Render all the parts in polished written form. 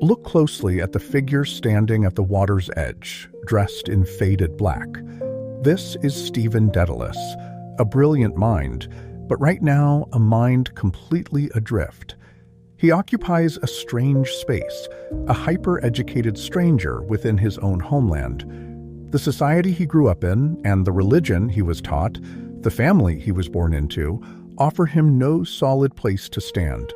Look closely at the figure standing at the water's edge, dressed in faded black. This is Stephen Dedalus, a brilliant mind, but right now a mind completely adrift. He occupies a strange space, a hyper-educated stranger within his own homeland. The society he grew up in and the religion he was taught, the family he was born into, offer him no solid place to stand.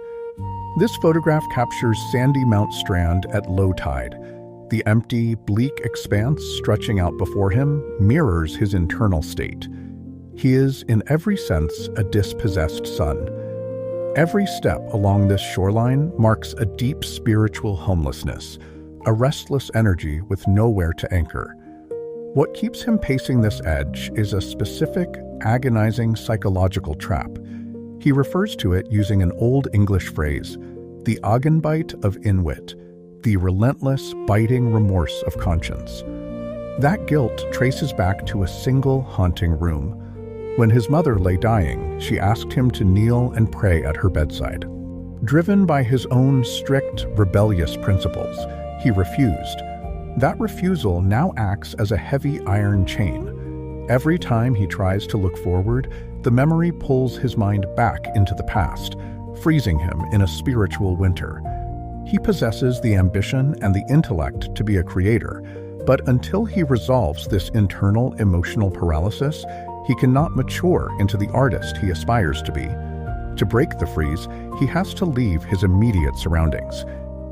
This photograph captures sandy Mount Strand at low tide. The empty, bleak expanse stretching out before him mirrors his internal state. He is, in every sense, a dispossessed son. Every step along this shoreline marks a deep spiritual homelessness, a restless energy with nowhere to anchor. What keeps him pacing this edge is a specific, agonizing psychological trap. He refers to it using an Old English phrase, the Augenbite of inwit, the relentless, biting remorse of conscience. That guilt traces back to a single haunting room. When his mother lay dying, she asked him to kneel and pray at her bedside. Driven by his own strict, rebellious principles, he refused. That refusal now acts as a heavy iron chain. Every time he tries to look forward, the memory pulls his mind back into the past, freezing him in a spiritual winter. He possesses the ambition and the intellect to be a creator, but until he resolves this internal emotional paralysis, he cannot mature into the artist he aspires to be. To break the freeze, he has to leave his immediate surroundings.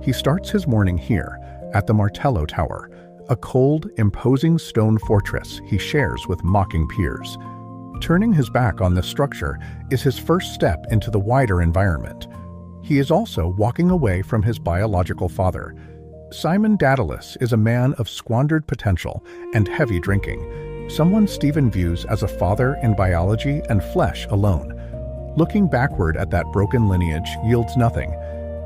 He starts his morning here, at the Martello Tower, a cold, imposing stone fortress he shares with mocking peers. Turning his back on this structure is his first step into the wider environment. He is also walking away from his biological father. Simon Dedalus is a man of squandered potential and heavy drinking, someone Stephen views as a father in biology and flesh alone. Looking backward at that broken lineage yields nothing.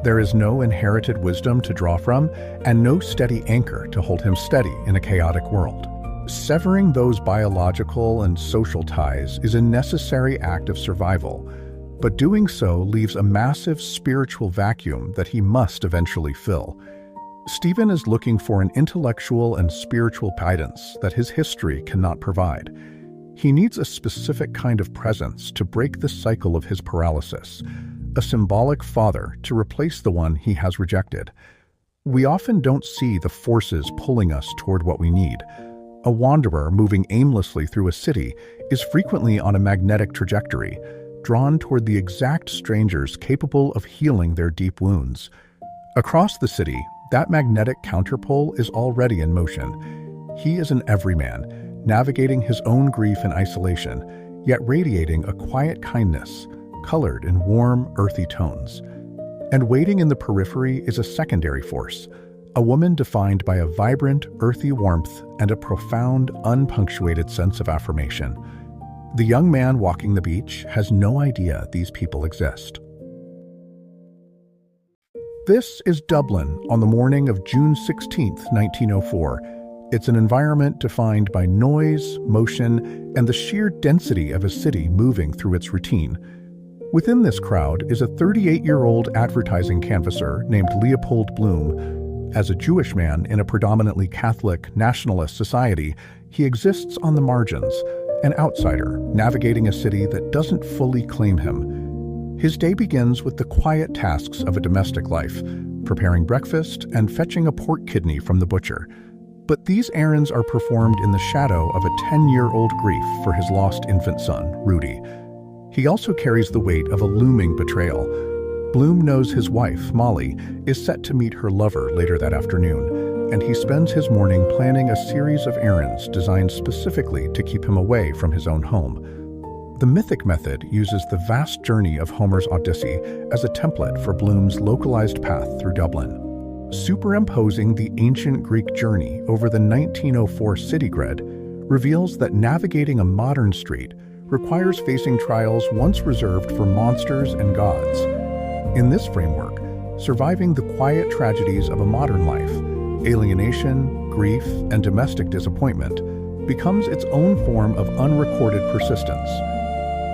There is no inherited wisdom to draw from and no steady anchor to hold him steady in a chaotic world. Severing those biological and social ties is a necessary act of survival, but doing so leaves a massive spiritual vacuum that he must eventually fill. Stephen is looking for an intellectual and spiritual guidance that his history cannot provide. He needs a specific kind of presence to break the cycle of his paralysis, a symbolic father to replace the one he has rejected. We often don't see the forces pulling us toward what we need. A wanderer moving aimlessly through a city is frequently on a magnetic trajectory, drawn toward the exact strangers capable of healing their deep wounds. Across the city, that magnetic counterpole is already in motion. He is an everyman, navigating his own grief and isolation, yet radiating a quiet kindness, colored in warm, earthy tones. And waiting in the periphery is a secondary force, a woman defined by a vibrant, earthy warmth and a profound, unpunctuated sense of affirmation. The young man walking the beach has no idea these people exist. This is Dublin on the morning of June 16, 1904. It's an environment defined by noise, motion, and the sheer density of a city moving through its routine. Within this crowd is a 38-year-old advertising canvasser named Leopold Bloom. As a Jewish man in a predominantly Catholic, nationalist society, he exists on the margins, an outsider navigating a city that doesn't fully claim him. His day begins with the quiet tasks of a domestic life, preparing breakfast and fetching a pork kidney from the butcher. But these errands are performed in the shadow of a 10-year-old grief for his lost infant son, Rudy. He also carries the weight of a looming betrayal. Bloom knows his wife, Molly, is set to meet her lover later that afternoon, and he spends his morning planning a series of errands designed specifically to keep him away from his own home. The mythic method uses the vast journey of Homer's Odyssey as a template for Bloom's localized path through Dublin. Superimposing the ancient Greek journey over the 1904 city grid reveals that navigating a modern street requires facing trials once reserved for monsters and gods. In this framework, surviving the quiet tragedies of a modern life, alienation, grief, and domestic disappointment, becomes its own form of unrecorded persistence.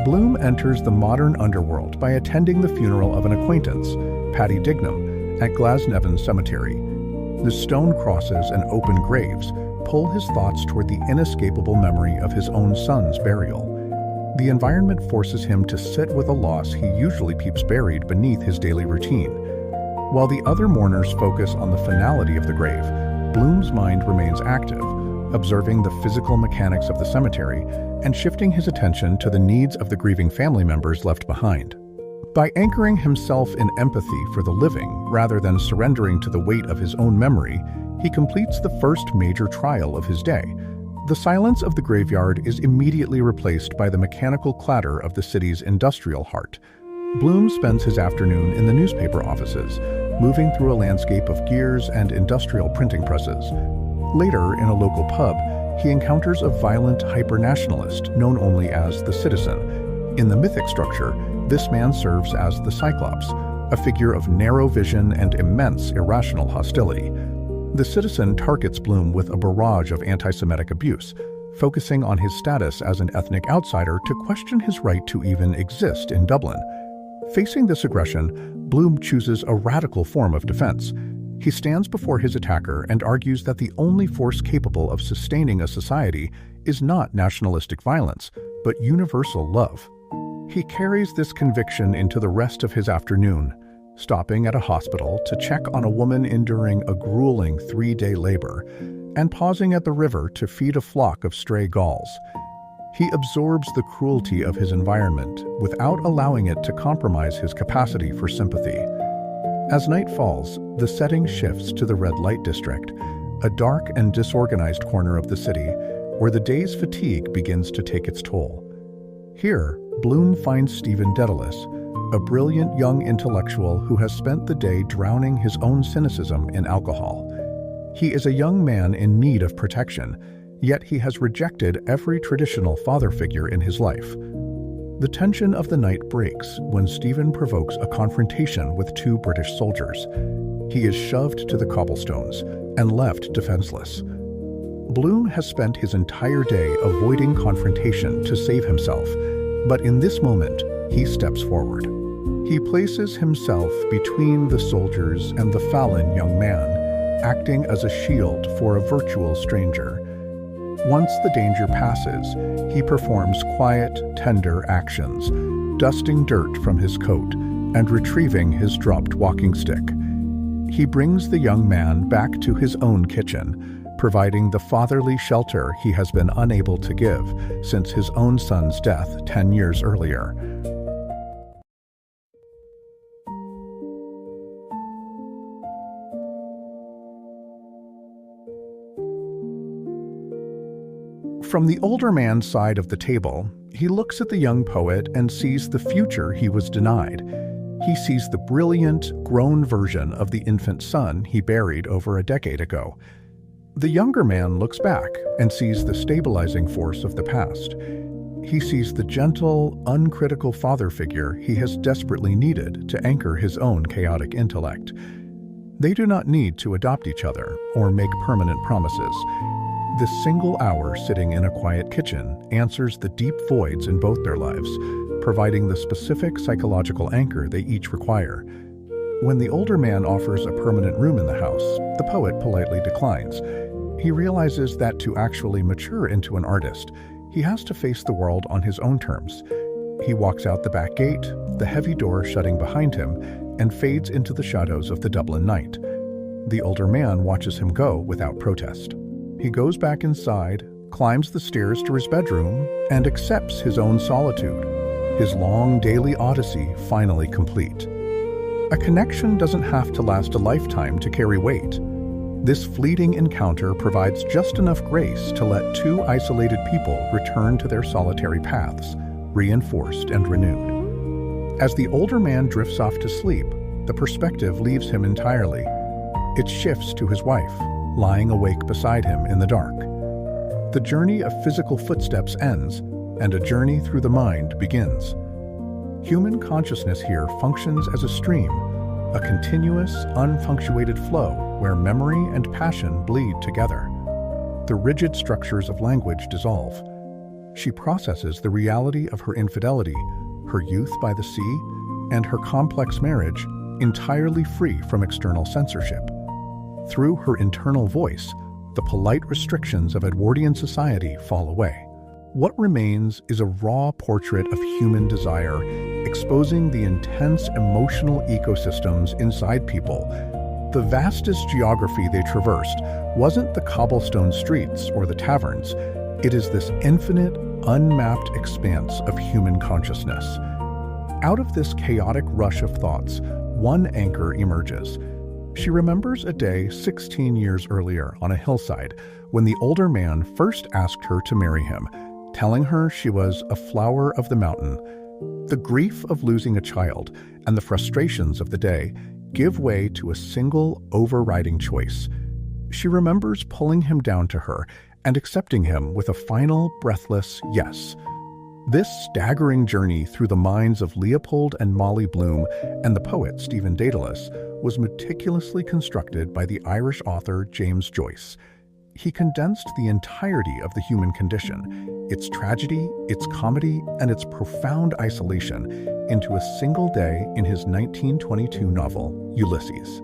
Bloom enters the modern underworld by attending the funeral of an acquaintance, Patty Dignam, at Glasnevin Cemetery. The stone crosses and open graves pull his thoughts toward the inescapable memory of his own son's burial. The environment forces him to sit with a loss he usually keeps buried beneath his daily routine. While the other mourners focus on the finality of the grave, Bloom's mind remains active, observing the physical mechanics of the cemetery and shifting his attention to the needs of the grieving family members left behind. By anchoring himself in empathy for the living rather than surrendering to the weight of his own memory, he completes the first major trial of his day. The silence of the graveyard is immediately replaced by the mechanical clatter of the city's industrial heart. Bloom spends his afternoon in the newspaper offices, moving through a landscape of gears and industrial printing presses. Later, in a local pub, he encounters a violent hyper-nationalist known only as the Citizen. In the mythic structure, this man serves as the Cyclops, a figure of narrow vision and immense irrational hostility. The Citizen targets Bloom with a barrage of anti-Semitic abuse, focusing on his status as an ethnic outsider to question his right to even exist in Dublin. Facing this aggression, Bloom chooses a radical form of defense. He stands before his attacker and argues that the only force capable of sustaining a society is not nationalistic violence, but universal love. He carries this conviction into the rest of his afternoon, stopping at a hospital to check on a woman enduring a grueling 3-day labor, and pausing at the river to feed a flock of stray gulls. He absorbs the cruelty of his environment without allowing it to compromise his capacity for sympathy. As night falls, the setting shifts to the red light district, a dark and disorganized corner of the city where the day's fatigue begins to take its toll. Here, Bloom finds Stephen Dedalus, a brilliant young intellectual who has spent the day drowning his own cynicism in alcohol. He is a young man in need of protection, yet he has rejected every traditional father figure in his life. The tension of the night breaks when Stephen provokes a confrontation with 2 British soldiers. He is shoved to the cobblestones and left defenseless. Bloom has spent his entire day avoiding confrontation to save himself, but in this moment, he steps forward. He places himself between the soldiers and the fallen young man, acting as a shield for a virtual stranger. Once the danger passes, he performs quiet, tender actions, dusting dirt from his coat and retrieving his dropped walking stick. He brings the young man back to his own kitchen, providing the fatherly shelter he has been unable to give since his own son's death 10 years earlier. From the older man's side of the table, he looks at the young poet and sees the future he was denied. He sees the brilliant, grown version of the infant son he buried over a decade ago. The younger man looks back and sees the stabilizing force of the past. He sees the gentle, uncritical father figure he has desperately needed to anchor his own chaotic intellect. They do not need to adopt each other or make permanent promises. This single hour sitting in a quiet kitchen answers the deep voids in both their lives, providing the specific psychological anchor they each require. When the older man offers a permanent room in the house, the poet politely declines. He realizes that to actually mature into an artist, he has to face the world on his own terms. He walks out the back gate, the heavy door shutting behind him, and fades into the shadows of the Dublin night. The older man watches him go without protest. He goes back inside, climbs the stairs to his bedroom, and accepts his own solitude, his long daily odyssey finally complete. A connection doesn't have to last a lifetime to carry weight. This fleeting encounter provides just enough grace to let 2 isolated people return to their solitary paths, reinforced and renewed. As the older man drifts off to sleep, the perspective leaves him entirely. It shifts to his wife, lying awake beside him in the dark. The journey of physical footsteps ends, and a journey through the mind begins. Human consciousness here functions as a stream, a continuous, unpunctuated flow where memory and passion bleed together. The rigid structures of language dissolve. She processes the reality of her infidelity, her youth by the sea, and her complex marriage entirely free from external censorship. Through her internal voice, the polite restrictions of Edwardian society fall away. What remains is a raw portrait of human desire, exposing the intense emotional ecosystems inside people. The vastest geography they traversed wasn't the cobblestone streets or the taverns. It is this infinite, unmapped expanse of human consciousness. Out of this chaotic rush of thoughts, one anchor emerges. She remembers a day 16 years earlier on a hillside when the older man first asked her to marry him, telling her she was a flower of the mountain. The grief of losing a child and the frustrations of the day give way to a single overriding choice. She remembers pulling him down to her and accepting him with a final, breathless yes. This staggering journey through the minds of Leopold and Molly Bloom and the poet Stephen Dedalus was meticulously constructed by the Irish author James Joyce. He condensed the entirety of the human condition, its tragedy, its comedy, and its profound isolation into a single day in his 1922 novel, Ulysses.